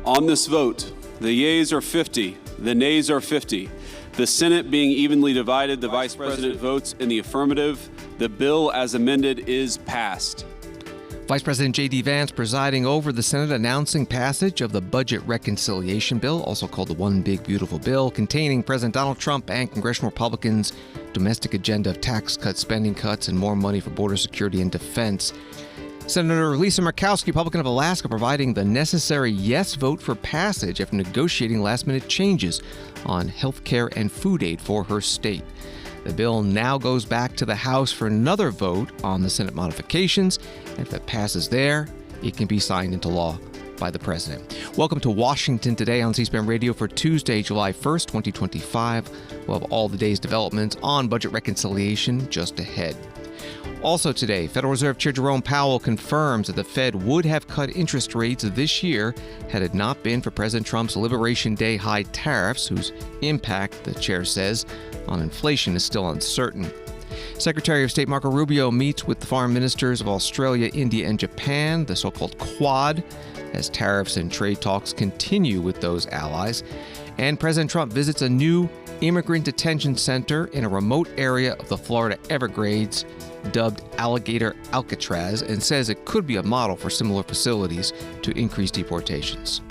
On this vote, the yeas are 50, the nays are 50. The Senate being evenly divided, the Vice President votes in the affirmative. The bill as amended is passed. Vice President JD Vance presiding over the Senate announcing passage of the Budget Reconciliation Bill, also called the One Big Beautiful Bill, containing President Donald Trump and Congressional Republicans' domestic agenda of tax cuts, spending cuts, and more money for border security and defense. Senator Lisa Murkowski, Republican of Alaska, providing the necessary yes vote for passage after negotiating last-minute changes on health care and food aid for her state. The bill now goes back to the House for another vote on the Senate modifications, and if it passes there, it can be signed into law by the president. Welcome to Washington Today on C-SPAN Radio for Tuesday, July 1st, 2025. We'll have all the day's developments on budget reconciliation just ahead. Also today, Federal Reserve Chair Jerome Powell confirms that the Fed would have cut interest rates this year had it not been for President Trump's Liberation Day high tariffs, whose impact, the chair says, on inflation is still uncertain. Secretary of State Marco Rubio meets with the foreign ministers of Australia, India, and Japan, the so-called Quad, as tariffs and trade talks continue with those allies. And President Trump visits a new immigrant detention center in a remote area of the Florida Everglades, dubbed Alligator Alcatraz, and says it could be a model for similar facilities to increase deportations.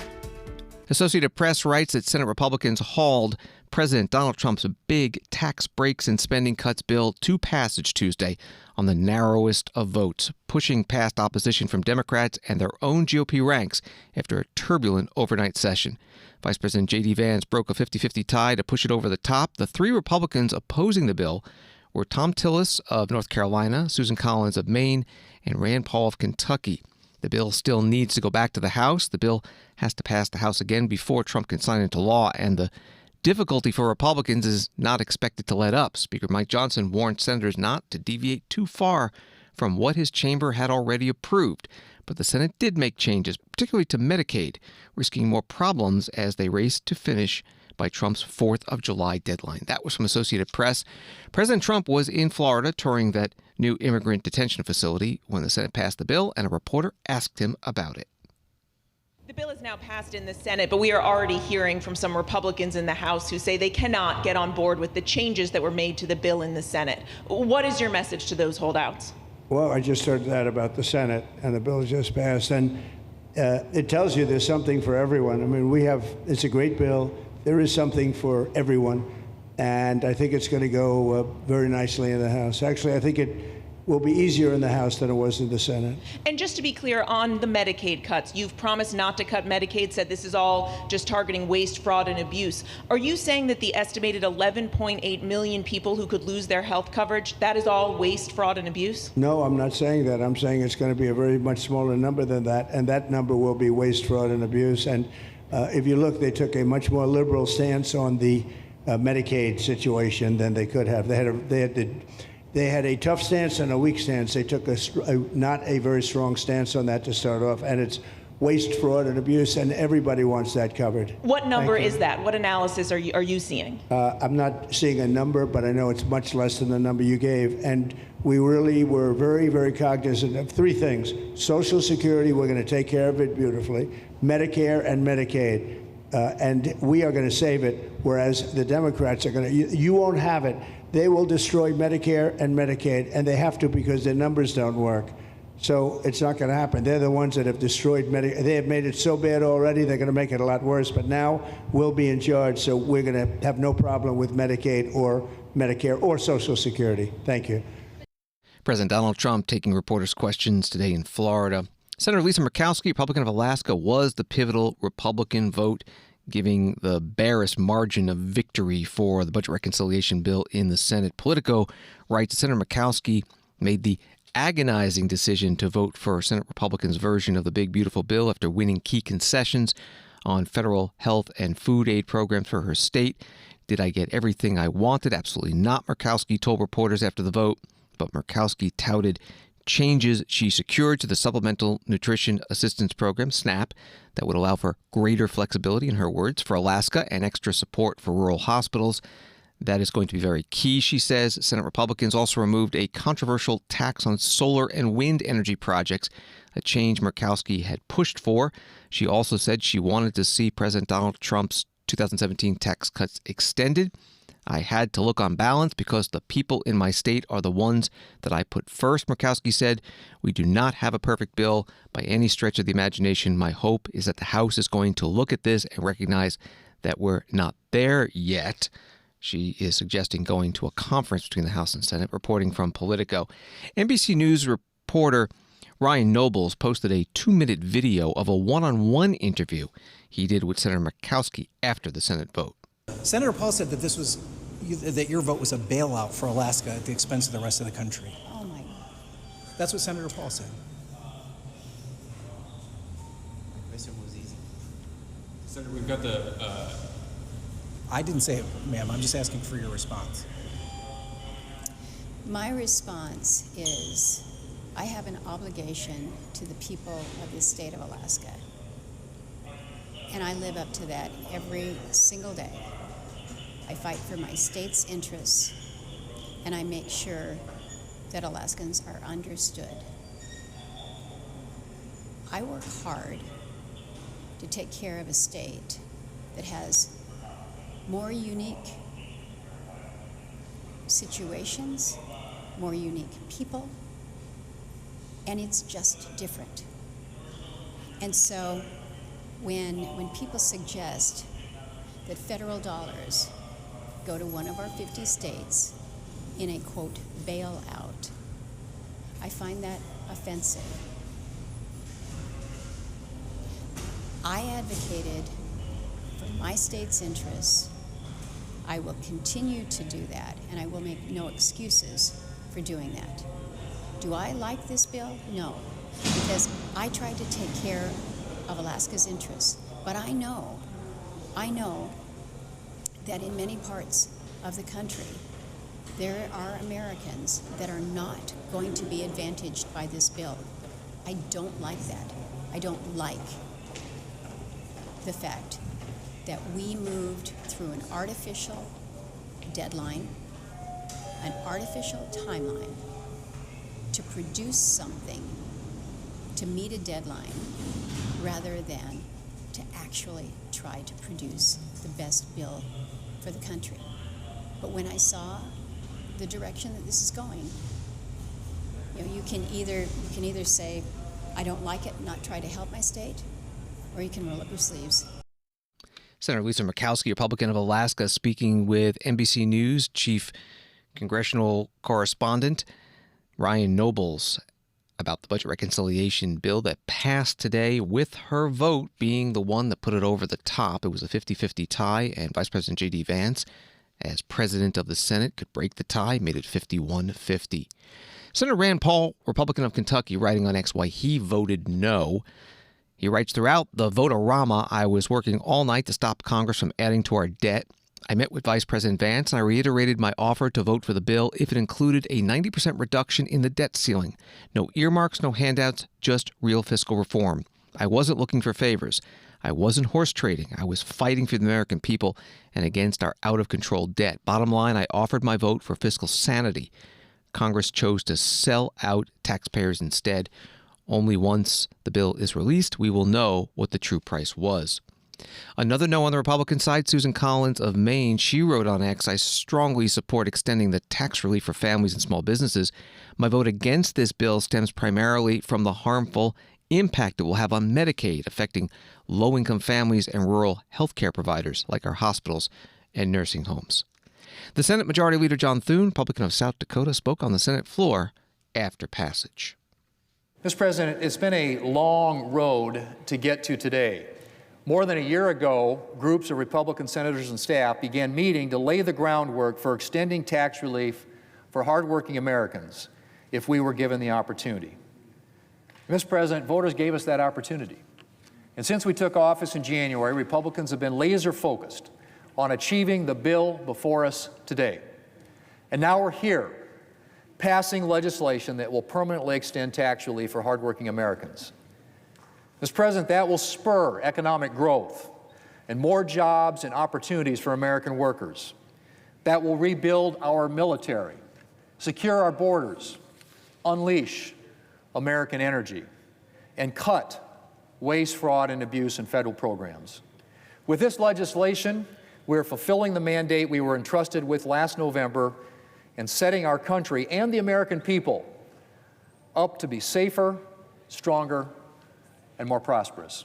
Associated Press writes that Senate Republicans hauled President Donald Trump's big tax breaks and spending cuts bill to passage Tuesday on the narrowest of votes, pushing past opposition from Democrats and their own GOP ranks after a turbulent overnight session. Vice President JD Vance broke a 50-50 tie to push it over the top. The three Republicans opposing the bill were Thom Tillis of North Carolina, Susan Collins of Maine, and Rand Paul of Kentucky. The bill still needs to go back to the House. The bill has to pass the House again before Trump can sign it into law, and the difficulty for Republicans is not expected to let up. Speaker Mike Johnson warned senators not to deviate too far from what his chamber had already approved. But the Senate did make changes, particularly to Medicaid, risking more problems as they raced to finish by Trump's 4th of July deadline. That was from Associated Press. President Trump was in Florida touring that new immigrant detention facility when the Senate passed the bill, and a reporter asked him about it. The bill is now passed in the Senate, but we are already hearing from some Republicans in the House who say they cannot get on board with the changes that were made to the bill in the Senate. What is your message to those holdouts? Well, I just heard that about the Senate, and the bill just passed, and it tells you there's something for everyone. I mean, it's a great bill. There is something for everyone, and I think it's going to go very nicely in the House. Actually, I think it will be easier in the House than it was in the Senate. And just to be clear, on the Medicaid cuts, you've promised not to cut Medicaid, said this is all just targeting waste, fraud, and abuse. Are you saying that the estimated 11.8 million people who could lose their health coverage, that is all waste, fraud, and abuse? No, I'm not saying that. I'm saying it's going to be a very much smaller number than that, and that number will be waste, fraud, and abuse. And if you look, they took a much more liberal stance on the Medicaid situation than they could have. They had a tough stance and a weak stance. They took not a very strong stance on that to start off, and it's waste, fraud, and abuse, and everybody wants that covered. What number is that? What analysis are you seeing? I'm not seeing a number, but I know it's much less than the number you gave. And we really were very, very cognizant of three things. Social Security, we're going to take care of it beautifully. Medicare and Medicaid. And we are going to save it, whereas the Democrats are going to, you won't have it. They will destroy Medicare and Medicaid, and they have to because their numbers don't work. So it's not going to happen. They're the ones that have destroyed Medicare. They have made it so bad already, they're going to make it a lot worse. But now we'll be in charge, so we're going to have no problem with Medicaid or Medicare or Social Security. Thank you. President Donald Trump taking reporters' questions today in Florida. Senator Lisa Murkowski, Republican of Alaska, was the pivotal Republican vote, giving the barest margin of victory for the budget reconciliation bill in the Senate. Politico writes that Senator Murkowski made the agonizing decision to vote for Senate Republicans' version of the big, beautiful bill after winning key concessions on federal health and food aid programs for her state. Did I get everything I wanted? Absolutely not, Murkowski told reporters after the vote. But Murkowski touted changes she secured to the Supplemental Nutrition Assistance Program, SNAP, that would allow for greater flexibility, in her words, for Alaska and extra support for rural hospitals. That is going to be very key, she says. Senate Republicans also removed a controversial tax on solar and wind energy projects, a change Murkowski had pushed for. She also said she wanted to see President Donald Trump's 2017 tax cuts extended. I had to look on balance because the people in my state are the ones that I put first, Murkowski said. We do not have a perfect bill by any stretch of the imagination. My hope is that the House is going to look at this and recognize that we're not there yet. She is suggesting going to a conference between the House and Senate. Reporting from Politico, NBC News reporter Ryan Nobles posted a 2-minute video of a one-on-one interview he did with Senator Murkowski after the Senate vote. Senator Paul said that that your vote was a bailout for Alaska at the expense of the rest of the country. Oh my God. That's what Senator Paul said. This one was easy. Senator, we've got the. I didn't say it, ma'am. I'm just asking for your response. My response is I have an obligation to the people of the state of Alaska. And I live up to that every single day. I fight for my state's interests, and I make sure that Alaskans are understood. I work hard to take care of a state that has more unique situations, more unique people, and it's just different. And so when people suggest that federal dollars go to one of our 50 states in a, quote, bailout, I find that offensive. I advocated for my state's interests. I will continue to do that, and I will make no excuses for doing that. Do I like this bill? No, because I tried to take care of Alaska's interests. But I know that in many parts of the country, there are Americans that are not going to be advantaged by this bill. I don't like that. I don't like the fact that we moved through an artificial deadline, an artificial timeline to produce something to meet a deadline rather than to actually try to produce the best bill for the country. But when I saw the direction that this is going, you can either say, I don't like it, and not try to help my state, or you can roll up your sleeves. Senator Lisa Murkowski, Republican of Alaska, speaking with NBC News Chief Congressional Correspondent Ryan Nobles about the budget reconciliation bill that passed today, with her vote being the one that put it over the top. It was a 50-50 tie, and Vice President JD Vance, as president of the Senate, could break the tie, made it 51-50. Senator Rand Paul, Republican of Kentucky, writing on X why he voted no. He writes, throughout the vote-a-rama, I was working all night to stop Congress from adding to our debt. I met with Vice President Vance, and I reiterated my offer to vote for the bill if it included a 90% reduction in the debt ceiling. No earmarks, no handouts, just real fiscal reform. I wasn't looking for favors. I wasn't horse trading. I was fighting for the American people and against our out-of-control debt. Bottom line, I offered my vote for fiscal sanity. Congress chose to sell out taxpayers instead. Only once the bill is released, we will know what the true price was. Another no on the Republican side, Susan Collins of Maine. She wrote on X, I strongly support extending the tax relief for families and small businesses. My vote against this bill stems primarily from the harmful impact it will have on Medicaid, affecting low-income families and rural health care providers like our hospitals and nursing homes. The Senate Majority Leader John Thune, Republican of South Dakota, spoke on the Senate floor after passage. Mr. President, it's been a long road to get to today. More than a year ago, groups of Republican senators and staff began meeting to lay the groundwork for extending tax relief for hardworking Americans if we were given the opportunity. Mr. President, voters gave us that opportunity. And since we took office in January, Republicans have been laser-focused on achieving the bill before us today. And now we're here, passing legislation that will permanently extend tax relief for hardworking Americans. Mr. President, that will spur economic growth and more jobs and opportunities for American workers. that will rebuild our military, secure our borders, unleash American energy, and cut waste, fraud, and abuse in federal programs. With this legislation, we're fulfilling the mandate we were entrusted with last November and setting our country and the American people up to be safer, stronger, and more prosperous.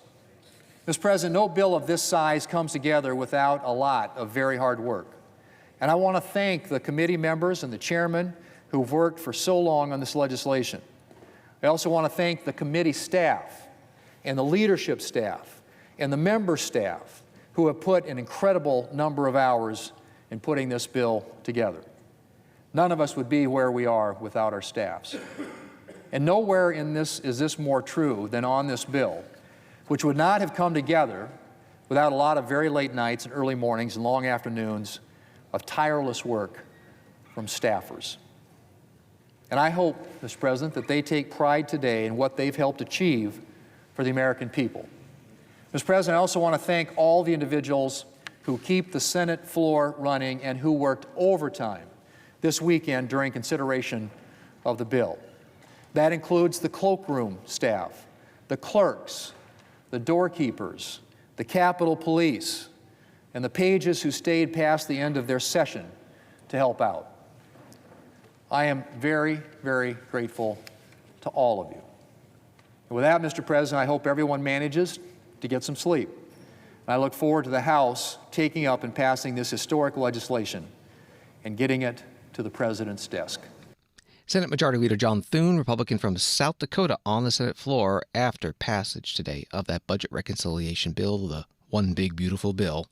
Mr. President, no bill of this size comes together without a lot of very hard work. And I want to thank the committee members and the chairman who've worked for so long on this legislation. I also want to thank the committee staff and the leadership staff and the member staff who have put an incredible number of hours in putting this bill together. None of us would be where we are without our staffs. And nowhere in this is this more true than on this bill, which would not have come together without a lot of very late nights and early mornings and long afternoons of tireless work from staffers. And I hope, Mr. President, that they take pride today in what they've helped achieve for the American people. Mr. President, I also want to thank all the individuals who keep the Senate floor running and who worked overtime this weekend during consideration of the bill. That includes the cloakroom staff, the clerks, the doorkeepers, the Capitol Police, and the pages who stayed past the end of their session to help out. I am very, very grateful to all of you. And with that, Mr. President, I hope everyone manages to get some sleep. And I look forward to the House taking up and passing this historic legislation and getting it to the President's desk. Senate Majority Leader John Thune, Republican from South Dakota, on the Senate floor after passage today of that budget reconciliation bill, the one big beautiful bill.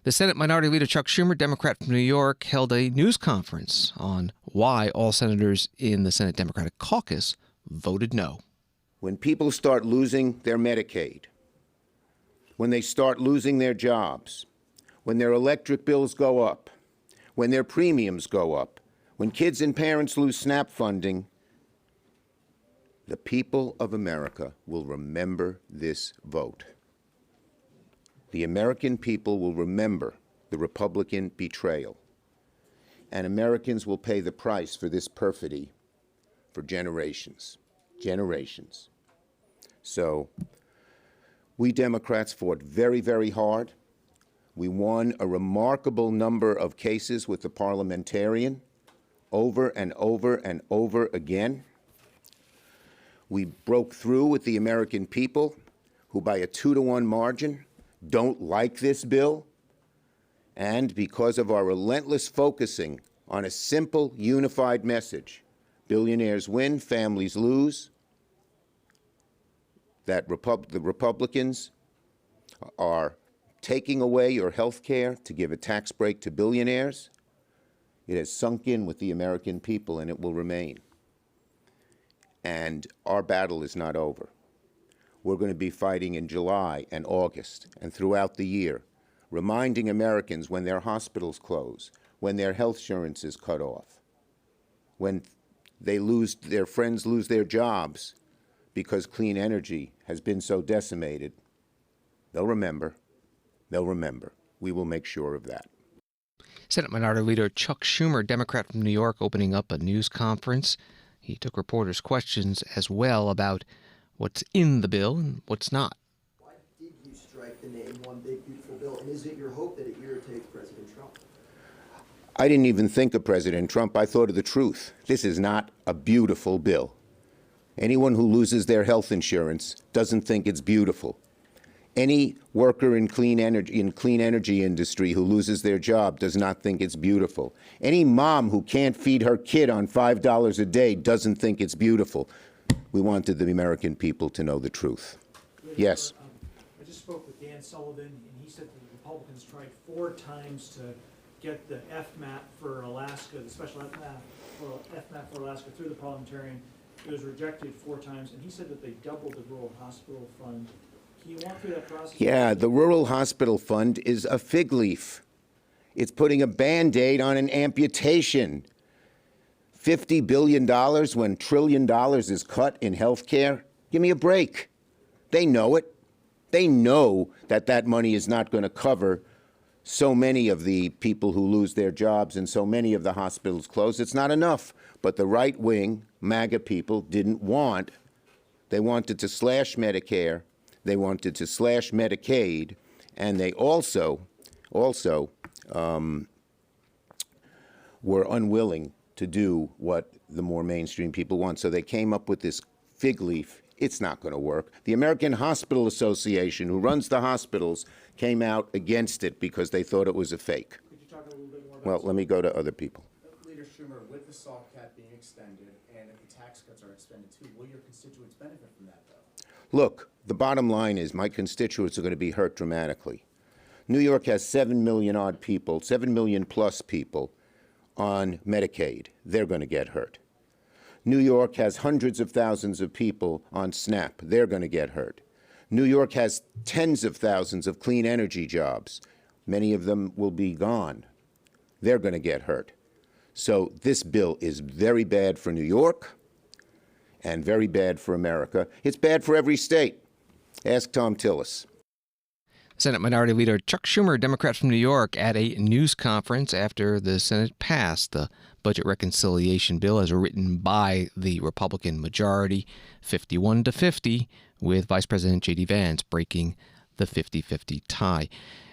The Senate Minority Leader Chuck Schumer, Democrat from New York, held a news conference on why all senators in the Senate Democratic caucus voted no. When people start losing their Medicaid, when they start losing their jobs, when their electric bills go up, when their premiums go up, when kids and parents lose SNAP funding, the people of America will remember this vote. The American people will remember the Republican betrayal, and Americans will pay the price for this perfidy for generations. Generations. So we Democrats fought very, very hard. We won a remarkable number of cases with the parliamentarian over and over and over again. We broke through with the American people who, by a 2-to-1 margin, don't like this bill. And because of our relentless focusing on a simple, unified message, billionaires win, families lose, that the Republicans are taking away your health care to give a tax break to billionaires, it has sunk in with the American people, and it will remain. And our battle is not over. We're going to be fighting in July and August and throughout the year, reminding Americans when their hospitals close, when their health insurance is cut off, when their friends lose their jobs because clean energy has been so decimated. They'll remember. They'll remember. We will make sure of that. Senate Minority Leader Chuck Schumer, Democrat from New York, opening up a news conference. He took reporters' questions as well about what's in the bill and what's not. Why did you strike the name One Big Beautiful Bill? And is it your hope that it irritates President Trump? I didn't even think of President Trump. I thought of the truth. This is not a beautiful bill. Anyone who loses their health insurance doesn't think it's beautiful. Any worker in clean energy industry who loses their job does not think it's beautiful. Any mom who can't feed her kid on $5 a day doesn't think it's beautiful. We wanted the American people to know the truth. Yes. I just spoke with Dan Sullivan, and he said that the Republicans tried 4 times to get the FMAP for Alaska, the special FMAP for Alaska through the parliamentarian. It was rejected 4 times, and he said that they doubled the rural hospital fund. Can you walk through that process? Yeah, the rural hospital fund is a fig leaf. It's putting a Band-Aid on an amputation. $50 billion when $1 trillion is cut in health care? Give me a break. They know it. They know that that money is not going to cover so many of the people who lose their jobs and so many of the hospitals close. It's not enough. But the right-wing MAGA people didn't want. They wanted to slash Medicare. They wanted to slash Medicaid. And they also were unwilling to do what the more mainstream people want. So they came up with this fig leaf. It's not going to work. The American Hospital Association, who runs the hospitals, came out against it because they thought it was a fake. Could you talk a little bit more about Well, let me go to other people. Leader Schumer, with the SALT cap being extended and if the tax cuts are extended too, will your constituents benefit from that, though? Look, the bottom line is my constituents are going to be hurt dramatically. New York has 7 million odd people, 7 million plus people on Medicaid. They're going to get hurt. New York has hundreds of thousands of people on SNAP. They're going to get hurt. New York has tens of thousands of clean energy jobs. Many of them will be gone. They're going to get hurt. So this bill is very bad for New York and very bad for America. It's bad for every state. Ask Tom Tillis. Senate Minority Leader Chuck Schumer, Democrat from New York, at a news conference after the Senate passed the budget reconciliation bill as written by the Republican majority, 51-50, with Vice President JD Vance breaking the 50-50 tie.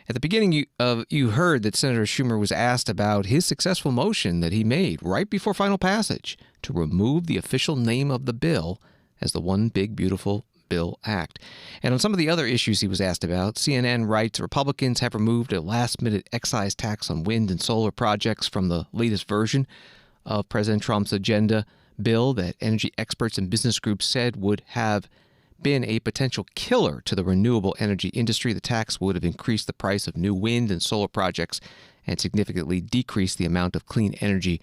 At the beginning, you heard that Senator Schumer was asked about his successful motion that he made right before final passage to remove the official name of the bill as the One Big Beautiful Bill Act. And on some of the other issues he was asked about, CNN writes Republicans have removed a last-minute excise tax on wind and solar projects from the latest version of President Trump's agenda bill that energy experts and business groups said would have been a potential killer to the renewable energy industry. The tax would have increased the price of new wind and solar projects and significantly decreased the amount of clean energy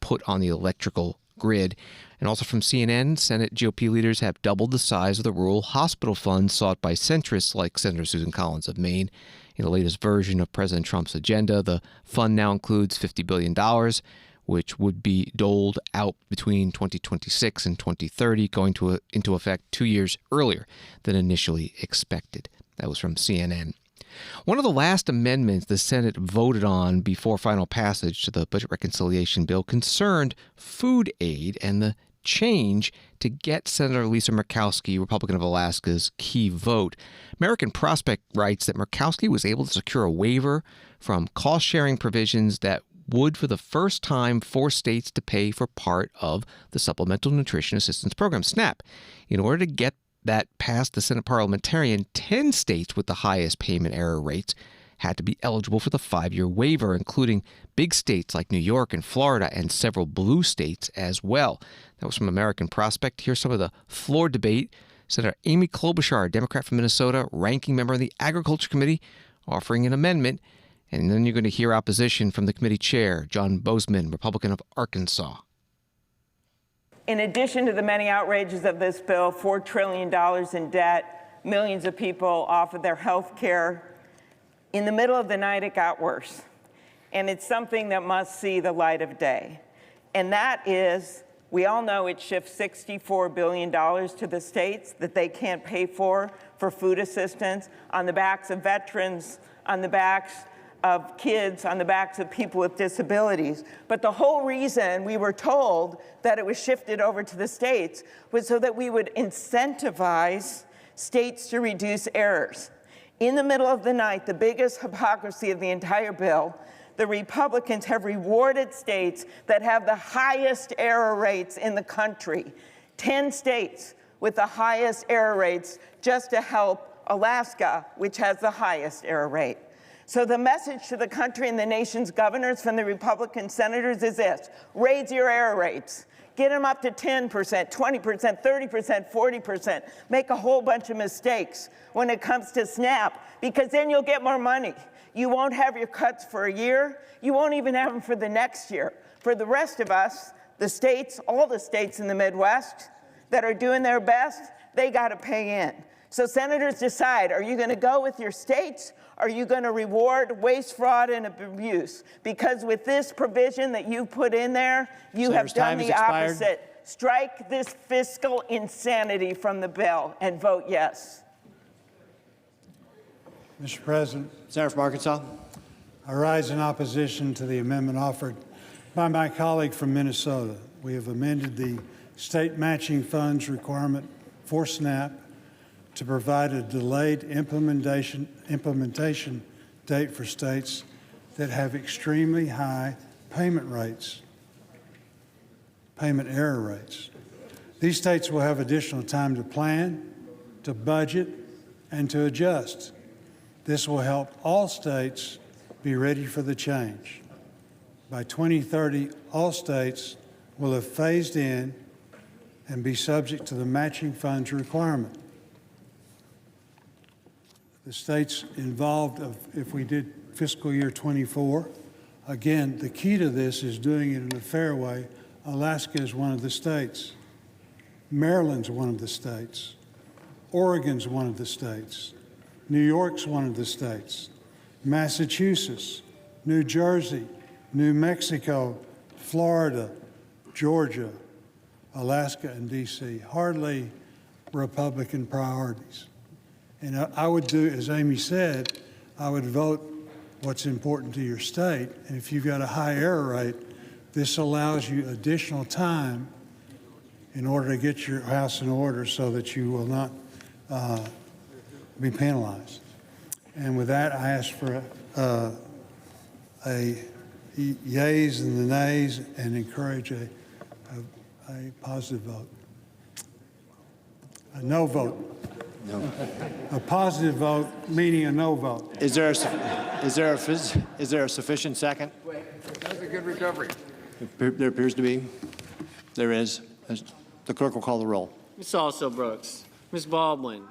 put on the electrical grid. And also from CNN, Senate GOP leaders have doubled the size of the rural hospital fund sought by centrists like Senator Susan Collins of Maine. In the latest version of President Trump's agenda, the fund now includes $50 billion, which would be doled out between 2026 and 2030, going into effect 2 years earlier than initially expected. That was from CNN. One of the last amendments the Senate voted on before final passage to the budget reconciliation bill concerned food aid and the change to get Senator Lisa Murkowski, Republican of Alaska's key vote. American Prospect writes that Murkowski was able to secure a waiver from cost-sharing provisions that would, for the first time, force states to pay for part of the Supplemental Nutrition Assistance Program, SNAP. In order to get that passed the Senate parliamentarian, 10 states with the highest payment error rates had to be eligible for the 5-year waiver, including big states like New York and Florida and several blue states as well. That was from American Prospect. Here's some of the floor debate. Senator Amy Klobuchar, Democrat from Minnesota, ranking member of the Agriculture Committee, offering an amendment. And then you're going to hear opposition from the committee chair, John Bozeman, Republican of Arkansas. In addition to the many outrages of this bill, $4 trillion in debt, millions of people off of their health care, in the middle of the night it got worse. And it's something that must see the light of day. And that is, we all know it shifts $64 billion to the states that they can't pay for food assistance, on the backs of veterans, on the backs of kids, on the backs of people with disabilities. But the whole reason we were told that it was shifted over to the states was so that we would incentivize states to reduce errors. In the middle of the night, the biggest hypocrisy of the entire bill, the Republicans have rewarded states that have the highest error rates in the country. 10 states with the highest error rates just to help Alaska, which has the highest error rate. So the message to the country and the nation's governors from the Republican senators is this: raise your error rates. Get them up to 10%, 20%, 30%, 40%. Make a whole bunch of mistakes when it comes to SNAP, because then you'll get more money. You won't have your cuts for a year. You won't even have them for the next year. For the rest of us, the states, all the states in the Midwest that are doing their best, they got to pay in. So senators decide, are you going to go with your states? Are you going to reward waste, fraud, and abuse? Because with this provision that you put in there, you have done the opposite. Strike this fiscal insanity from the bill and vote yes. Mr. President, Senator from Arkansas. I rise in opposition to the amendment offered by my colleague from Minnesota. We have amended the state matching funds requirement for SNAP to provide a delayed implementation date for states that have extremely high payment error rates. These states will have additional time to plan, to budget, and to adjust. This will help all states be ready for the change. By 2030, all states will have phased in and be subject to the matching funds requirement. The states involved, if we did fiscal year 24, again, the key to this is doing it in a fair way. Alaska is one of the states. Maryland's one of the states. Oregon's one of the states. New York's one of the states. Massachusetts, New Jersey, New Mexico, Florida, Georgia, Alaska, and D.C. Hardly Republican priorities. And I would do, as Amy said, I would vote what's important to your state. And if you've got a high error rate, this allows you additional time in order to get your house in order so that you will not be penalized. And with that, I ask for a yeas and the nays and encourage a positive vote. A no vote. No. A positive vote, meaning a no vote. Is there a sufficient second? That's a good recovery. There appears to be. There is. The clerk will call the roll. Ms. Also-Brooks. Ms. Baldwin.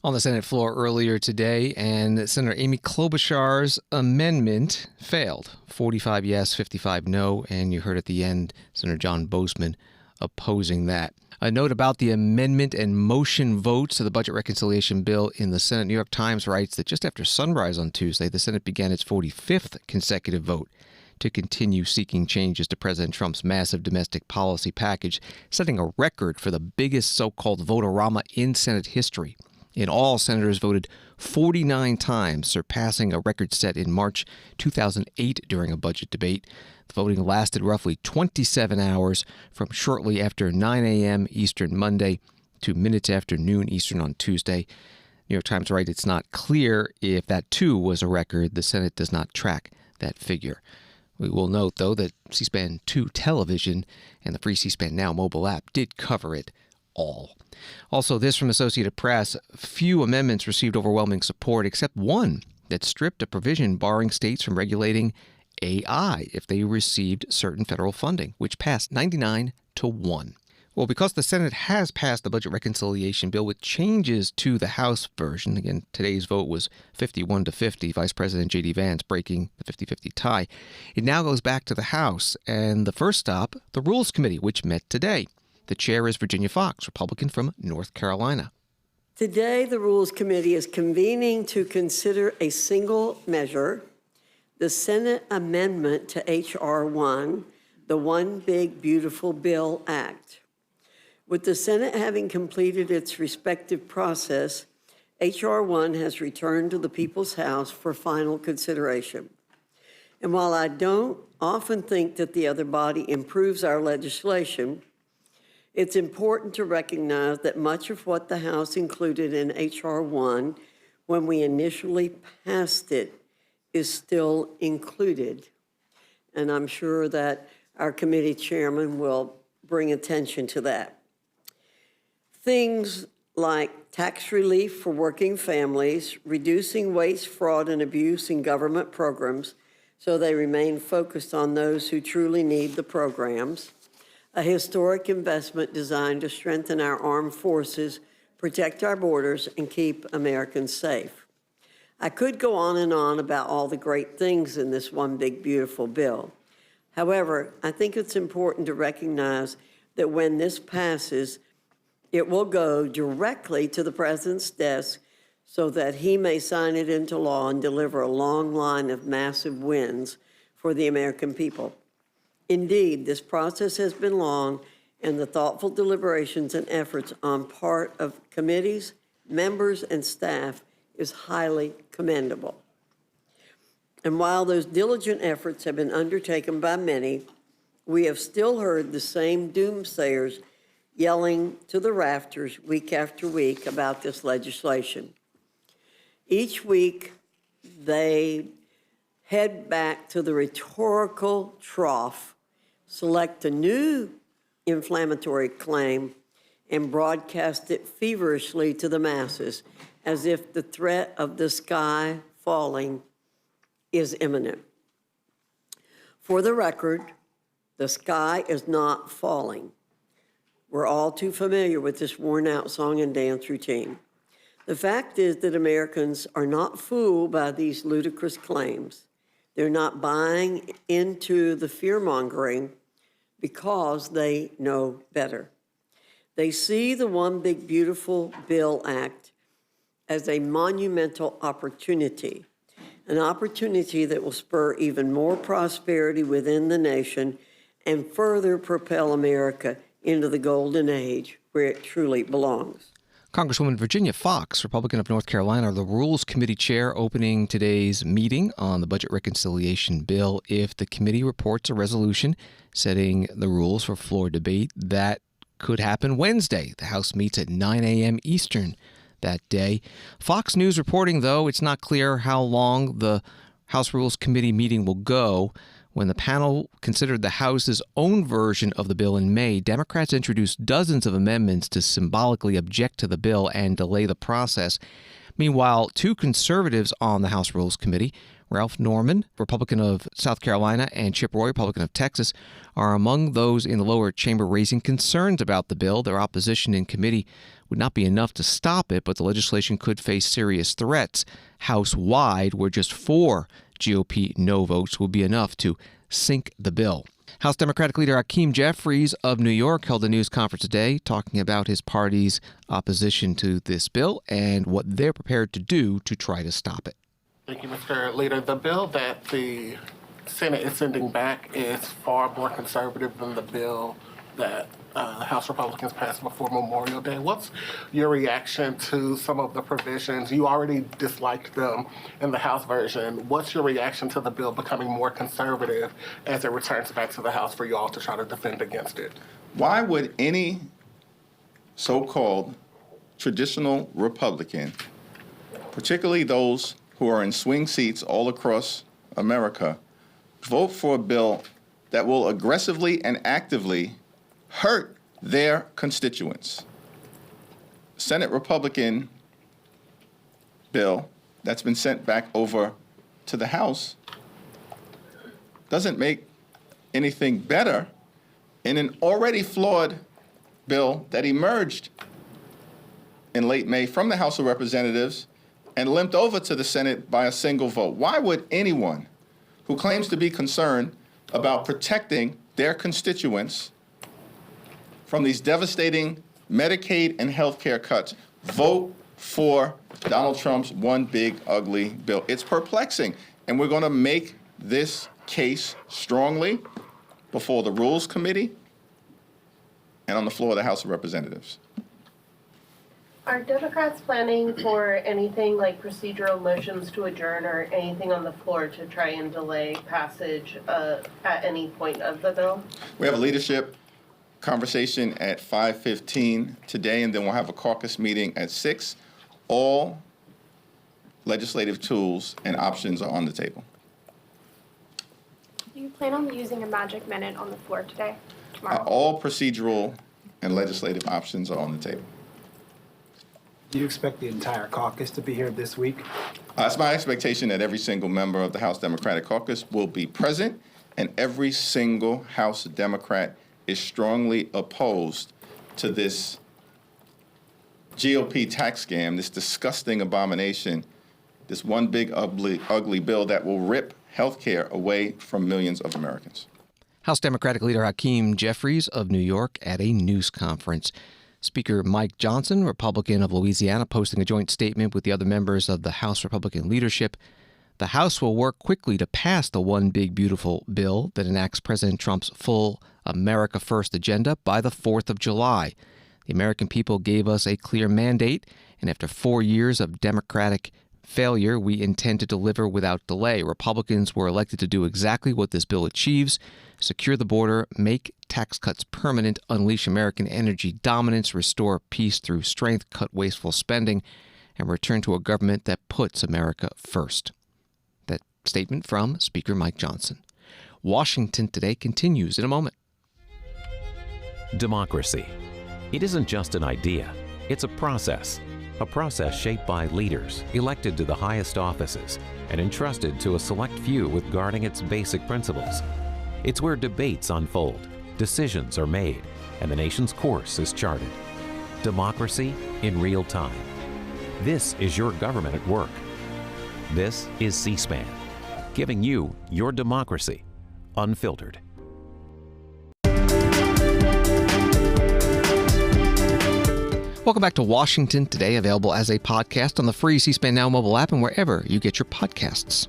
On the Senate floor earlier today, and Senator Amy Klobuchar's amendment failed. 45 yes, 55 no, and you heard at the end Senator John Bozeman opposing that. A note about the amendment and motion votes to the budget reconciliation bill in the Senate. New York Times writes that just after sunrise on Tuesday, the Senate began its 45th consecutive vote to continue seeking changes to President Trump's massive domestic policy package, setting a record for the biggest so-called vote-a-rama in Senate history. In all, senators voted 49 times, surpassing a record set in March 2008 during a budget debate. The voting lasted roughly 27 hours from shortly after 9 a.m. Eastern Monday to minutes after noon Eastern on Tuesday. New York Times writes it's not clear if that, too, was a record. The Senate does not track that figure. We will note, though, that C-SPAN 2 television and the free C-SPAN Now mobile app did cover it all. Also, this from Associated Press: few amendments received overwhelming support except one that stripped a provision barring states from regulating AI if they received certain federal funding, which passed 99-1. Well, because the Senate has passed the budget reconciliation bill with changes to the House version, again, today's vote was 51-50, Vice President JD Vance breaking the 50-50 tie, it now goes back to the House, and the first stop, the Rules Committee, which met today. The chair is Virginia Foxx, Republican from North Carolina. Today, the Rules Committee is convening to consider a single measure, the Senate amendment to H.R. 1, the One Big Beautiful Bill Act. With the Senate having completed its respective process, H.R. 1 has returned to the People's House for final consideration. And while I don't often think that the other body improves our legislation, it's important to recognize that much of what the House included in H.R. 1 when we initially passed it is still included. And I'm sure that our committee chairman will bring attention to that. Things like tax relief for working families, reducing waste, fraud, and abuse in government programs so they remain focused on those who truly need the programs, a historic investment designed to strengthen our armed forces, protect our borders, and keep Americans safe. I could go on and on about all the great things in this One Big Beautiful Bill. However, I think it's important to recognize that when this passes, it will go directly to the President's desk so that he may sign it into law and deliver a long line of massive wins for the American people. Indeed, this process has been long, and the thoughtful deliberations and efforts on part of committees, members, and staff is highly commendable. And while those diligent efforts have been undertaken by many, we have still heard the same doomsayers yelling to the rafters week after week about this legislation. Each week, they head back to the rhetorical trough, select a new inflammatory claim, and broadcast it feverishly to the masses as if the threat of the sky falling is imminent. For the record, the sky is not falling. We're all too familiar with this worn-out song and dance routine. The fact is that Americans are not fooled by these ludicrous claims. They're not buying into the fear-mongering because they know better. They see the One Big Beautiful Bill Act as a monumental opportunity, an opportunity that will spur even more prosperity within the nation and further propel America into the golden age where it truly belongs. Congresswoman Virginia Foxx, Republican of North Carolina, the Rules Committee chair, opening today's meeting on the budget reconciliation bill. If the committee reports a resolution setting the rules for floor debate, that could happen Wednesday. The House meets at 9 a.m. Eastern that day. Fox News reporting, though, it's not clear how long the House Rules Committee meeting will go. When the panel considered the House's own version of the bill in May, Democrats introduced dozens of amendments to symbolically object to the bill and delay the process. Meanwhile, two conservatives on the House Rules Committee, Ralph Norman, Republican of South Carolina, and Chip Roy, Republican of Texas, are among those in the lower chamber raising concerns about the bill. Their opposition in committee would not be enough to stop it, but the legislation could face serious threats. House-wide, where just 4 GOP no votes would be enough to sink the bill. House Democratic leader Hakeem Jeffries of New York held a news conference today talking about his party's opposition to this bill and what they're prepared to do to try to stop it. Thank you, Mr. Leader. The bill that the Senate is sending back is far more conservative than the bill that House Republicans passed before Memorial Day. What's your reaction to some of the provisions? You already disliked them in the House version. What's your reaction to the bill becoming more conservative as it returns back to the House for you all to try to defend against it? Why would any so-called traditional Republican, particularly those who are in swing seats all across America, vote for a bill that will aggressively and actively hurt their constituents? Senate Republican bill that's been sent back over to the House doesn't make anything better in an already flawed bill that emerged in late May from the House of Representatives and limped over to the Senate by a single vote. Why would anyone who claims to be concerned about protecting their constituents from these devastating Medicaid and health care cuts vote for Donald Trump's one big ugly bill? It's perplexing, and we're going to make this case strongly before the Rules Committee and on the floor of the House of Representatives. Are Democrats planning for anything like procedural motions to adjourn or anything on the floor to try and delay passage at any point of the bill? We have a leadership conversation at 5:15 today, and then we'll have a caucus meeting at 6. All legislative tools and options are on the table. Do you plan on using a magic minute on the floor today, tomorrow? All procedural and legislative options are on the table. Do you expect the entire caucus to be here this week? It's my expectation that every single member of the House Democratic Caucus will be present, and every single House Democrat is strongly opposed to this GOP tax scam, this disgusting abomination, this one big ugly bill that will rip health care away from millions of Americans. House Democratic leader Hakeem Jeffries of New York at a news conference. Speaker Mike Johnson, Republican of Louisiana, posting a joint statement with the other members of the House Republican leadership. The House will work quickly to pass the One Big Beautiful bill that enacts President Trump's full America First agenda by the 4th of July. The American people gave us a clear mandate, and after 4 years of Democratic failure, we intend to deliver without delay. Republicans were elected to do exactly what this bill achieves: secure the border, make tax cuts permanent, unleash American energy dominance, restore peace through strength, cut wasteful spending, and return to a government that puts America first. That statement from Speaker Mike Johnson. Washington Today continues in a moment. Democracy. It isn't just an idea. It's a process shaped by leaders elected to the highest offices and entrusted to a select few with guarding its basic principles. It's where debates unfold, decisions are made, and the nation's course is charted. Democracy in real time. This is your government at work. This is C-SPAN, giving you your democracy unfiltered. Welcome back to Washington Today, available as a podcast on the free C-SPAN Now mobile app and wherever you get your podcasts.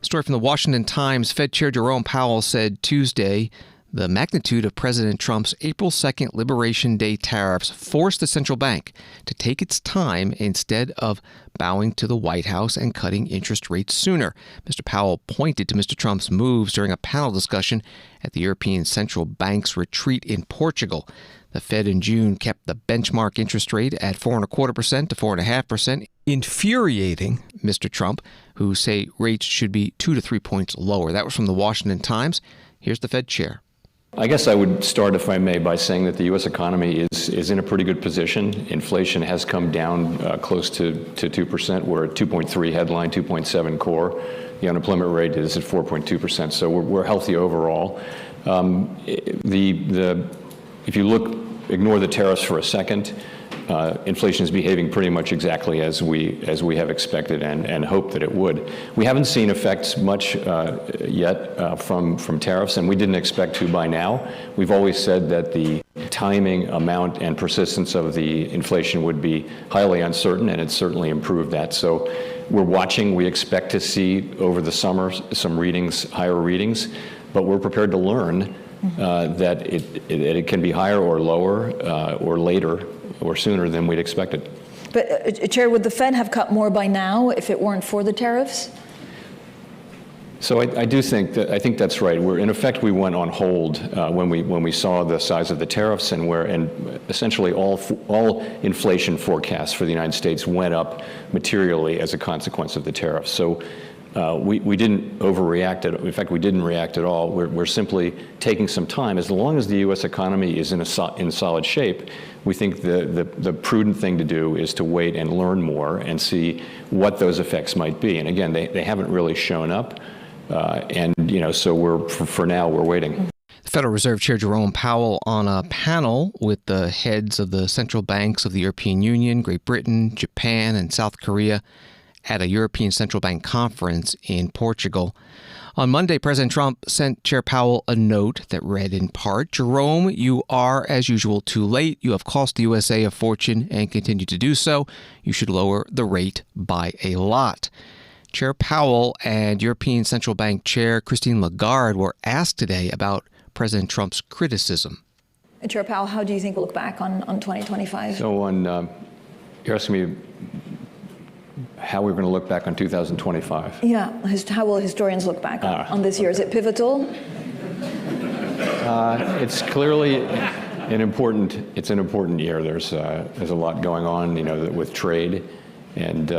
Story from the Washington Times. Fed Chair Jerome Powell said Tuesday the magnitude of President Trump's April 2nd Liberation Day tariffs forced the central bank to take its time instead of bowing to the White House and cutting interest rates sooner. Mr. Powell pointed to Mr. Trump's moves during a panel discussion at the European Central Bank's retreat in Portugal. The Fed in June kept the benchmark interest rate at 4.25% to 4.5%, infuriating Mr. Trump, who say rates should be 2 to 3 points lower. That was from the Washington Times. Here's the Fed chair. I guess I would start, if I may, by saying that the U.S. economy is in a pretty good position. Inflation has come down close to 2%. We're at 2.3 headline, 2.7 core. The unemployment rate is at 4.2%, so we're healthy overall. If you ignore the tariffs for a second, inflation is behaving pretty much exactly as we have expected and hoped that it would. We haven't seen effects much yet from tariffs, and we didn't expect to by now. We've always said that the timing, amount, and persistence of the inflation would be highly uncertain, and it's certainly improved that. So we're watching. We expect to see over the summer some readings, higher readings, but we're prepared to learn that it can be higher or lower or later or sooner than we'd expected. But Chair, would the Fed have cut more by now if it weren't for the tariffs? So I think that's right. In effect, we went on hold when we saw the size of the tariffs and essentially all inflation forecasts for the United States went up materially as a consequence of the tariffs. So we didn't overreact. In fact, we didn't react at all. We're simply taking some time. As long as the U.S. economy is in solid shape, we think the prudent thing to do is to wait and learn more and see what those effects might be. And again, they haven't really shown up. So for now, we're waiting. The Federal Reserve Chair Jerome Powell on a panel with the heads of the central banks of the European Union, Great Britain, Japan, and South Korea at a European Central Bank conference in Portugal. On Monday, President Trump sent Chair Powell a note that read in part, "Jerome, you are, as usual, too late. You have cost the USA a fortune and continue to do so. You should lower the rate by a lot." Chair Powell and European Central Bank Chair Christine Lagarde were asked today about President Trump's criticism. Chair Powell, how do you think we'll look back on 2025? So you're asking me how we're going to look back on 2025? Yeah, how will historians look back on this year? Is it pivotal? It's clearly an important year. There's a lot going on, with trade, and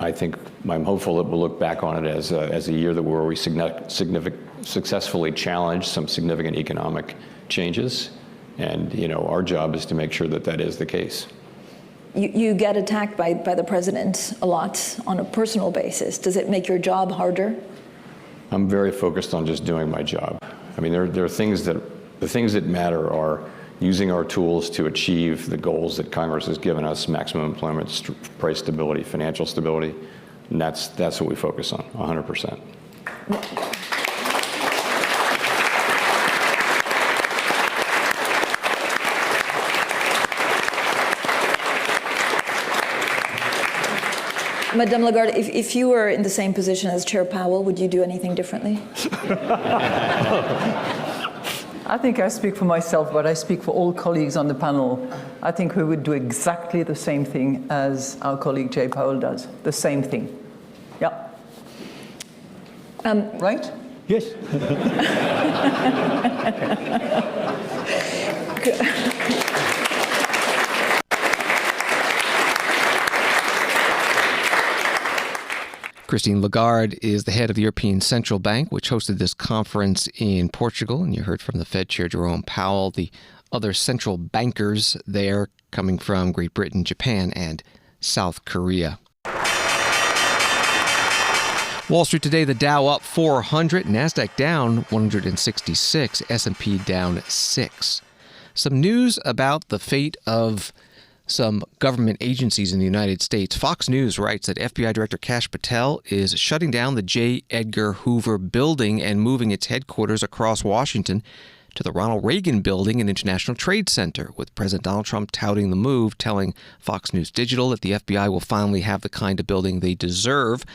I'm hopeful that we'll look back on it as a year where we successfully challenged some significant economic changes, and our job is to make sure that is the case. You get attacked by the president a lot on a personal basis. Does it make your job harder? I'm very focused on just doing my job. I mean, there are things that matter are using our tools to achieve the goals that Congress has given us: maximum employment, price stability, financial stability, and that's what we focus on 100%. Madame Lagarde, if you were in the same position as Chair Powell, would you do anything differently? I think I speak for myself, but I speak for all colleagues on the panel. I think we would do exactly the same thing as our colleague Jay Powell does. The same thing. Yeah. Right? Yes. Christine Lagarde is the head of the European Central Bank, which hosted this conference in Portugal. And you heard from the Fed Chair Jerome Powell, the other central bankers there coming from Great Britain, Japan, and South Korea. Wall Street today, the Dow up 400, NASDAQ down 166, S&P down 6. Some news about the fate of some government agencies in the United States. Fox News writes that FBI Director Kash Patel is shutting down the J. Edgar Hoover building and moving its headquarters across Washington to the Ronald Reagan Building and International Trade Center, with President Donald Trump touting the move, telling Fox News Digital that the FBI will finally have the kind of building they deserve.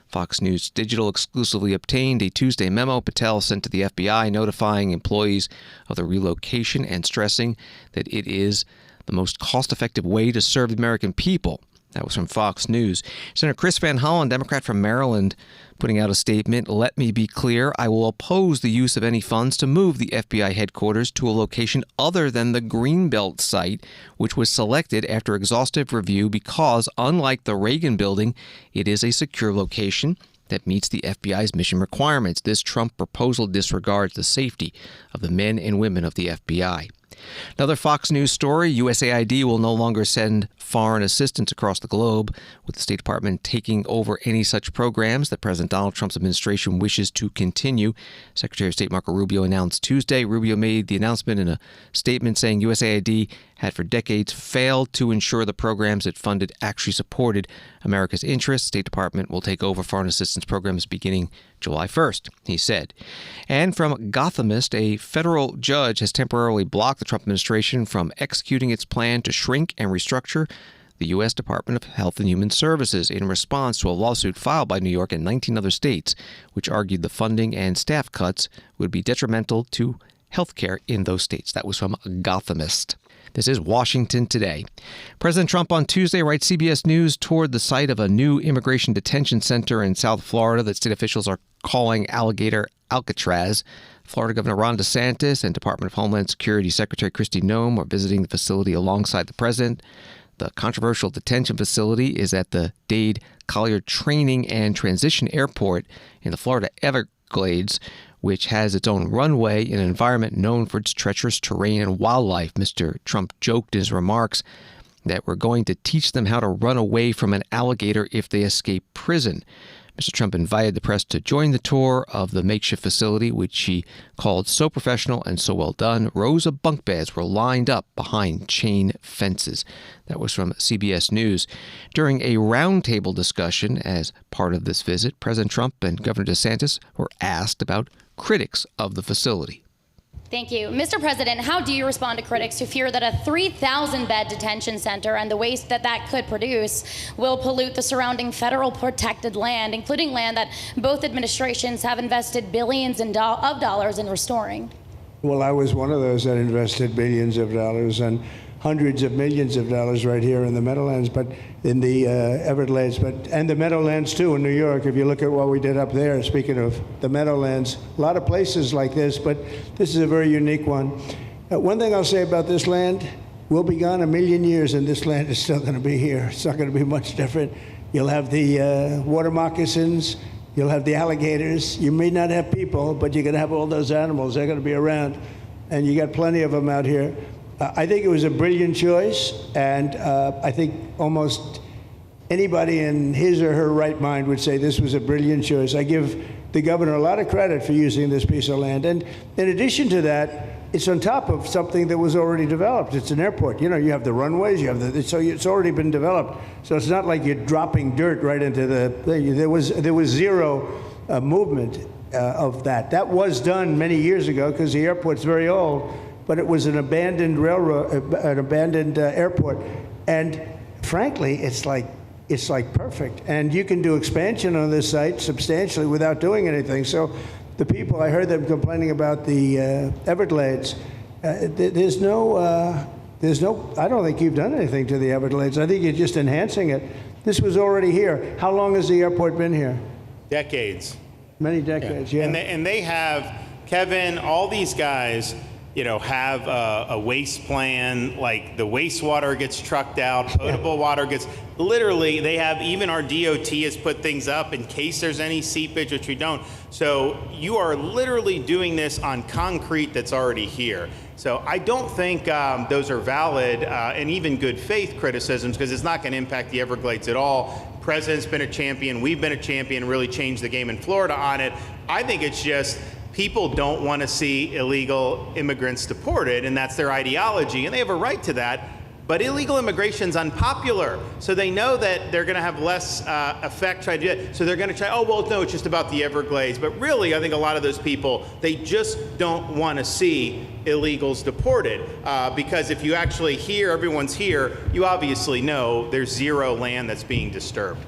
Fox News Digital exclusively obtained a Tuesday memo Patel sent to the FBI notifying employees of the relocation and stressing that it is the most cost-effective way to serve the American people. That was from Fox News. Senator Chris Van Hollen, Democrat from Maryland, putting out a statement. Let me be clear. I will oppose the use of any funds to move the FBI headquarters to a location other than the Greenbelt site, which was selected after exhaustive review because, unlike the Reagan building, it is a secure location that meets the FBI's mission requirements. This Trump proposal disregards the safety of the men and women of the FBI. Another Fox News story, USAID will no longer send foreign assistance across the globe, with the State Department taking over any such programs that President Donald Trump's administration wishes to continue. Secretary of State Marco Rubio announced Tuesday. Rubio made the announcement in a statement saying USAID had for decades failed to ensure the programs it funded actually supported America's interests. State Department will take over foreign assistance programs beginning July 1st, he said. And from Gothamist, a federal judge has temporarily blocked the Trump administration from executing its plan to shrink and restructure the U.S. Department of Health and Human Services in response to a lawsuit filed by New York and 19 other states, which argued the funding and staff cuts would be detrimental to health care in those states. That was from Gothamist. This is Washington Today. President Trump on Tuesday, writes CBS News, toured the site of a new immigration detention center in South Florida that state officials are calling Alligator Alcatraz. Florida Governor Ron DeSantis and Department of Homeland Security Secretary Kristi Noem are visiting the facility alongside the president. The controversial detention facility is at the Dade Collier Training and Transition Airport in the Florida Everglades, which has its own runway in an environment known for its treacherous terrain and wildlife. Mr. Trump joked in his remarks that we're going to teach them how to run away from an alligator if they escape prison. Mr. Trump invited the press to join the tour of the makeshift facility, which he called so professional and so well done. Rows of bunk beds were lined up behind chain fences. That was from CBS News. During a roundtable discussion as part of this visit, President Trump and Governor DeSantis were asked about critics of the facility. Thank you. Mr. President, how do you respond to critics who fear that a 3,000-bed detention center and the waste that could produce will pollute the surrounding federal protected land, including land that both administrations have invested billions of dollars in restoring? Well, I was one of those that invested billions of dollars and hundreds of millions of dollars right here in the Meadowlands, but in the Everglades, and the Meadowlands too in New York. If you look at what we did up there, speaking of the Meadowlands, a lot of places like this, but this is a very unique one. One thing I'll say about this land, we'll be gone 1,000,000 years and this land is still going to be here. It's not going to be much different. You'll have the water moccasins, you'll have the alligators. You may not have people, but you're going to have all those animals. They're going to be around, and you got plenty of them out here. I think it was a brilliant choice, and I think almost anybody in his or her right mind would say this was a brilliant choice. I give the governor a lot of credit for using this piece of land. And in addition to that, it's on top of something that was already developed. It's an airport. You know, you have the runways, you have so it's already been developed. So it's not like you're dropping dirt right into the thing. There was zero movement of that. That was done many years ago because the airport's very old. But it was an abandoned railroad, an abandoned airport, and frankly, it's like perfect. And you can do expansion on this site substantially without doing anything. So, the people, I heard them complaining about the Everglades. There's no I don't think you've done anything to the Everglades. I think you're just enhancing it. This was already here. How long has the airport been here? Decades. Many decades, yeah. And they have, Kevin, all these guys, have a waste plan, like the wastewater gets trucked out, potable water gets, literally, they have, even our DOT has put things up in case there's any seepage, which we don't. So you are literally doing this on concrete that's already here. So I don't think those are valid and even good faith criticisms, because it's not going to impact the Everglades at all. President's been a champion, we've been a champion, really changed the game in Florida on it. I think it's just people don't want to see illegal immigrants deported, and that's their ideology, and they have a right to that. But illegal immigration's unpopular, so they know that they're going to have less effect trying to do it. So they're going to try, oh, well, no, it's just about the Everglades. But really, I think a lot of those people, they just don't want to see illegals deported. Because if you actually hear everyone's here, you obviously know there's zero land that's being disturbed.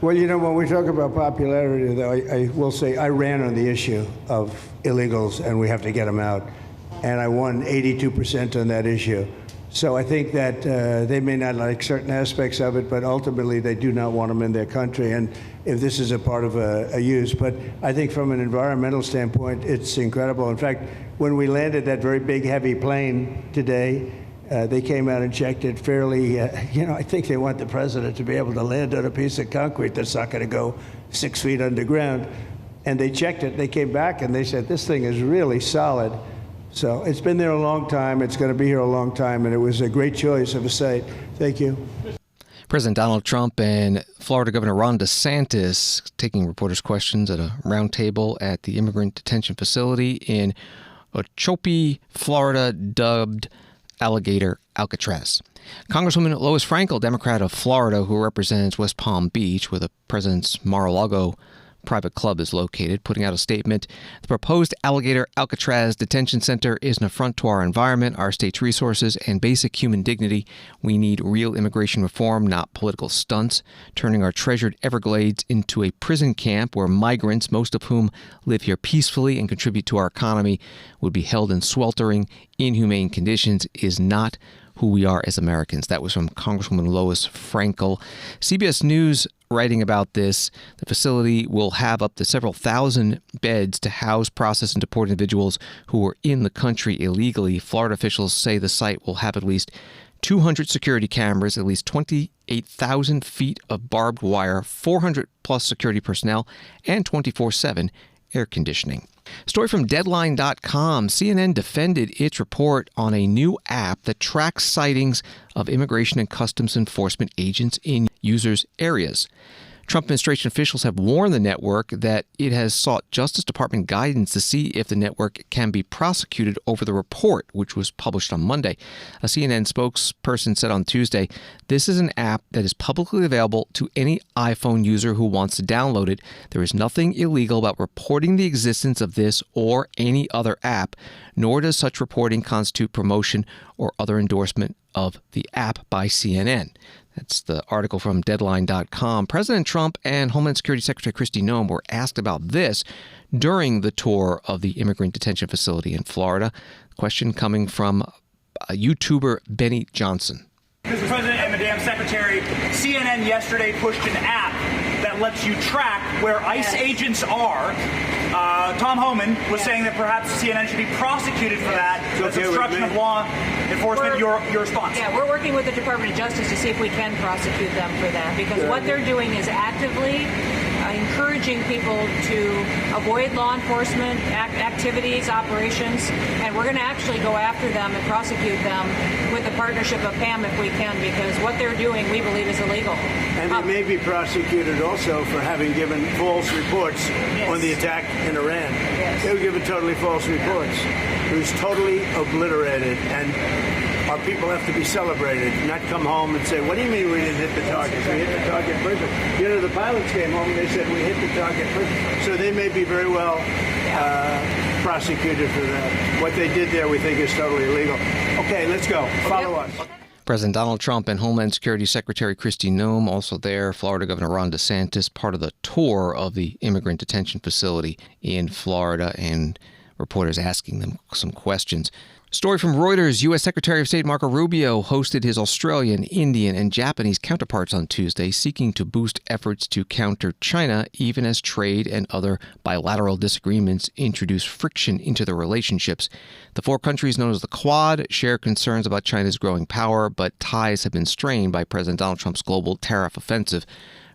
Well, when we talk about popularity, though, I will say I ran on the issue of illegals, and we have to get them out. And I won 82% on that issue. So I think that they may not like certain aspects of it, but ultimately they do not want them in their country. And if this is a part of a use, but I think from an environmental standpoint, it's incredible. In fact, when we landed that very big, heavy plane today, they came out and checked it fairly. I think they want the president to be able to land on a piece of concrete that's not going to go 6 feet underground. And they checked it. They came back and they said, this thing is really solid. So it's been there a long time. It's going to be here a long time. And it was a great choice of a site. Thank you. President Donald Trump and Florida Governor Ron DeSantis taking reporters' questions at a roundtable at the immigrant detention facility in Okeechobee, Florida, dubbed Alligator Alcatraz. Congresswoman Lois Frankel, Democrat of Florida, who represents West Palm Beach, where the president's Mar-a-Lago private club is located, putting out a statement. The proposed Alligator Alcatraz detention center is an affront to our environment, our state's resources, and basic human dignity. We need real immigration reform, not political stunts. Turning our treasured Everglades into a prison camp where migrants, most of whom live here peacefully and contribute to our economy, would be held in sweltering, inhumane conditions is not who we are as Americans. That was from Congresswoman Lois Frankel. CBS News writing about this. The facility will have up to several thousand beds to house, process, and deport individuals who are in the country illegally. Florida officials say the site will have at least 200 security cameras, at least 28,000 feet of barbed wire, 400-plus security personnel, and 24/7 air conditioning. Story from Deadline.com. CNN defended its report on a new app that tracks sightings of immigration and customs enforcement agents in users' areas. Trump administration officials have warned the network that it has sought Justice Department guidance to see if the network can be prosecuted over the report, which was published on Monday. A CNN spokesperson said on Tuesday, this is an app that is publicly available to any iPhone user who wants to download it. There is nothing illegal about reporting the existence of this or any other app, nor does such reporting constitute promotion or other endorsement of the app by CNN. That's the article from Deadline.com. President Trump and Homeland Security Secretary Kristi Noem were asked about this during the tour of the immigrant detention facility in Florida. Question coming from YouTuber Benny Johnson. Mr. President and Madam Secretary, CNN yesterday pushed an app that lets you track where ICE agents are. Tom Homan was saying that perhaps CNN should be prosecuted for that. That's obstruction of law enforcement. Your response? Yeah, we're working with the Department of Justice to see if we can prosecute them for that, because what they're doing is actively encouraging people to avoid law enforcement activities, operations, and we're going to actually go after them and prosecute them with the partnership of PAM if we can, because what they're doing, we believe, is illegal. And they may be prosecuted also for having given false reports on the attack in Iran. Yes. They were given totally false reports. It was totally obliterated, and our people have to be celebrated, not come home and say, what do you mean we didn't hit the target? We hit the target perfect. The pilots came home and they said we hit the target perfect. So they may be very well prosecuted for that. What they did there we think is totally illegal. Okay, let's go. Follow us. President Donald Trump and Homeland Security Secretary Kristi Noem also there. Florida Governor Ron DeSantis, part of the tour of the immigrant detention facility in Florida, and reporters asking them some questions. Story from Reuters. U.S. Secretary of State Marco Rubio hosted his Australian, Indian, and Japanese counterparts on Tuesday, seeking to boost efforts to counter China, even as trade and other bilateral disagreements introduce friction into their relationships. The four countries known as the Quad share concerns about China's growing power, but ties have been strained by President Donald Trump's global tariff offensive,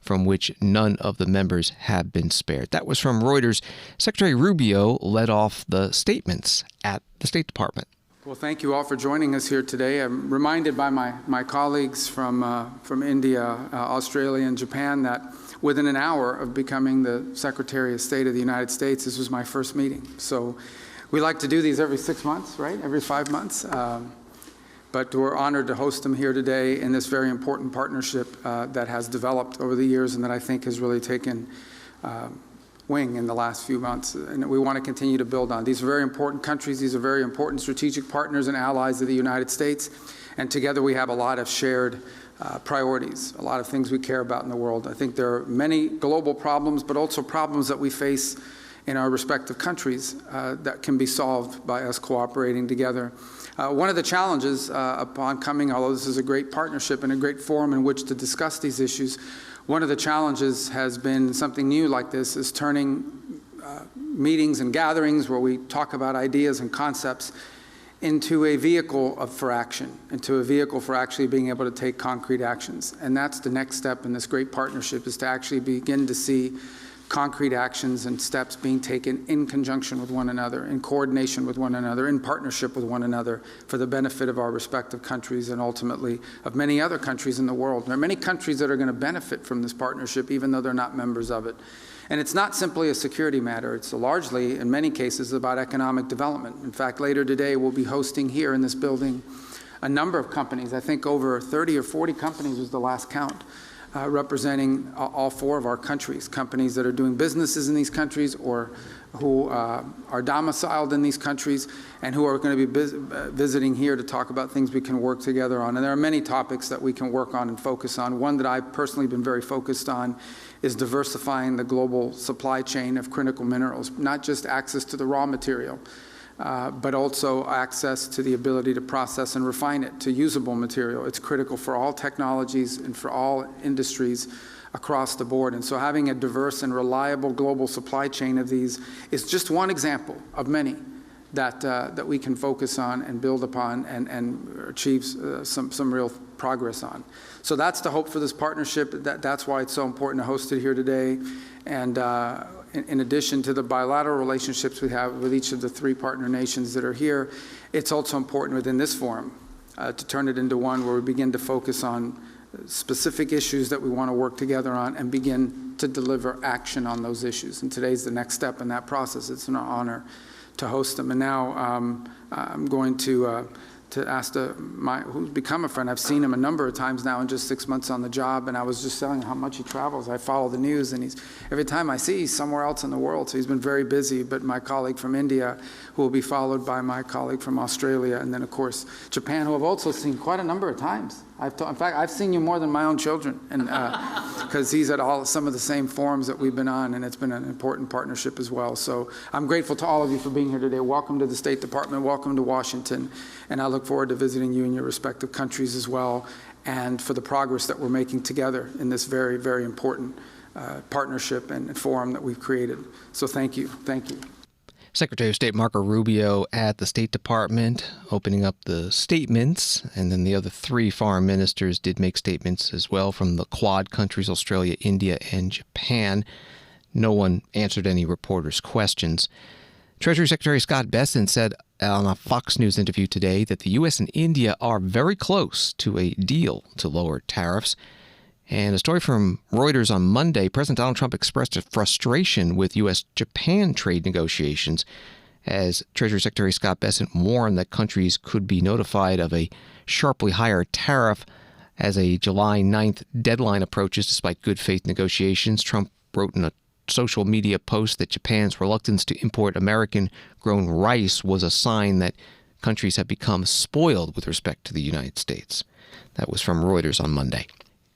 from which none of the members have been spared. That was from Reuters. Secretary Rubio led off the statements at the State Department. Well, thank you all for joining us here today. I'm reminded by my colleagues from India, Australia, and Japan that within an hour of becoming the Secretary of State of the United States, this was my first meeting. So we like to do these every 6 months, right? Every 5 months. But we're honored to host them here today in this very important partnership that has developed over the years and that I think has really taken wing in the last few months, and we want to continue to build on. These are very important countries. These are very important strategic partners and allies of the United States, and together we have a lot of shared priorities, a lot of things we care about in the world. I think there are many global problems, but also problems that we face in our respective countries that can be solved by us cooperating together. One of the challenges upon coming, although this is a great partnership and a great forum in which to discuss these issues, one of the challenges has been something new like this, is turning meetings and gatherings where we talk about ideas and concepts into a vehicle for action, into a vehicle for actually being able to take concrete actions. And that's the next step in this great partnership, is to actually begin to see concrete actions and steps being taken in conjunction with one another, in coordination with one another, in partnership with one another, for the benefit of our respective countries and ultimately of many other countries in the world. There are many countries that are going to benefit from this partnership, even though they're not members of it. And it's not simply a security matter. It's largely, in many cases, about economic development. In fact, later today, we'll be hosting here in this building a number of companies. I think over 30 or 40 companies was the last count. Representing all four of our countries, companies that are doing businesses in these countries or who are domiciled in these countries and who are going to be visiting here to talk about things we can work together on. And there are many topics that we can work on and focus on. One that I've personally been very focused on is diversifying the global supply chain of critical minerals, not just access to the raw material, but also access to the ability to process and refine it to usable material. It's critical for all technologies and for all industries across the board. And so having a diverse and reliable global supply chain of these is just one example of many that we can focus on and build upon and achieve some real progress on. So that's the hope for this partnership. That's why it's so important to host it here today. And in addition to the bilateral relationships we have with each of the three partner nations that are here, it's also important within this forum to turn it into one where we begin to focus on specific issues that we want to work together on and begin to deliver action on those issues. And today's the next step in that process. It's an honor to host them. And now I'm going to ask who's become a friend. I've seen him a number of times now in just 6 months on the job, and I was just telling him how much he travels. I follow the news, and every time I see he's somewhere else in the world, so he's been very busy. But my colleague from India, who will be followed by my colleague from Australia, and then, of course, Japan, who I've also seen quite a number of times. In fact, I've seen you more than my own children, and because he's at some of the same forums that we've been on, and it's been an important partnership as well. So I'm grateful to all of you for being here today. Welcome to the State Department. Welcome to Washington. And I look forward to visiting you in your respective countries as well, and for the progress that we're making together in this very, very important partnership and forum that we've created. So thank you. Thank you. Secretary of State Marco Rubio at the State Department opening up the statements, and then the other three foreign ministers did make statements as well from the Quad countries, Australia, India, and Japan. No one answered any reporters' questions. Treasury Secretary Scott Bessent said on a Fox News interview today that the U.S. and India are very close to a deal to lower tariffs. And a story from Reuters on Monday, President Donald Trump expressed a frustration with U.S.-Japan trade negotiations as Treasury Secretary Scott Bessent warned that countries could be notified of a sharply higher tariff as a July 9th deadline approaches despite good faith negotiations. Trump wrote in a social media post that Japan's reluctance to import American-grown rice was a sign that countries have become spoiled with respect to the United States. That was from Reuters on Monday.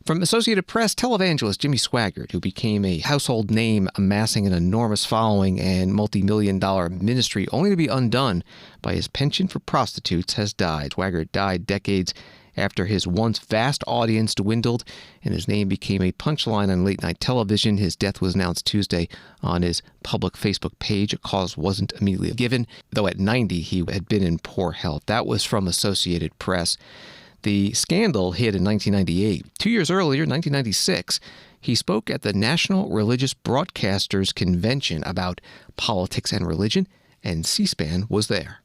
From Associated Press, televangelist Jimmy Swaggart, who became a household name, amassing an enormous following and multi-million-dollar ministry only to be undone by his penchant for prostitutes, has died. Swaggart died decades after his once vast audience dwindled and his name became a punchline on late-night television. His death was announced Tuesday on his public Facebook page. A cause wasn't immediately given, though at 90 he had been in poor health. That was from Associated Press. The scandal hit in 1998. 2 years earlier, 1996, he spoke at the National Religious Broadcasters Convention about politics and religion, and C-SPAN was there.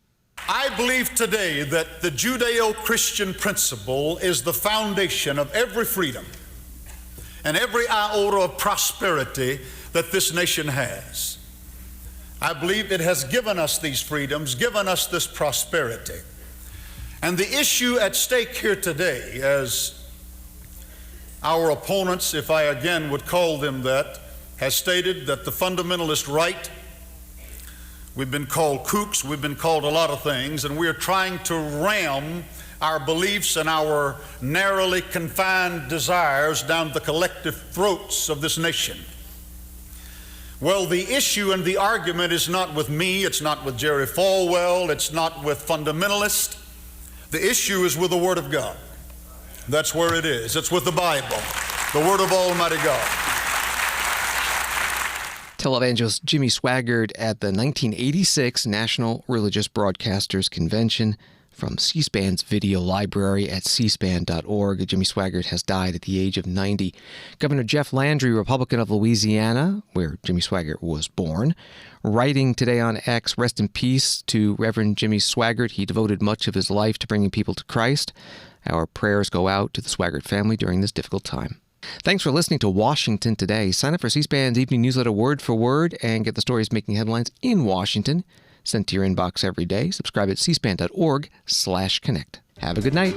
I believe today that the Judeo-Christian principle is the foundation of every freedom and every iota of prosperity that this nation has. I believe it has given us these freedoms, given us this prosperity. And the issue at stake here today, as our opponents, if I again would call them that, has stated that the fundamentalist right, we've been called kooks, we've been called a lot of things, and we're trying to ram our beliefs and our narrowly confined desires down the collective throats of this nation. Well, the issue and the argument is not with me, it's not with Jerry Falwell, it's not with fundamentalists. The issue is with the Word of God. That's where it is. It's with the Bible, the Word of Almighty God. Televangelist Jimmy Swaggart at the 1986 National Religious Broadcasters Convention. From C-SPAN's video library at cspan.org. Jimmy Swaggart has died at the age of 90. Governor Jeff Landry, Republican of Louisiana, where Jimmy Swaggart was born, writing today on X, "Rest in peace to Reverend Jimmy Swaggart. He devoted much of his life to bringing people to Christ. Our prayers go out to the Swaggart family during this difficult time." Thanks for listening to Washington Today. Sign up for C-SPAN's evening newsletter word for word and get the stories making headlines in Washington sent to your inbox every day. Subscribe at cspan.org/connect. Have a good night.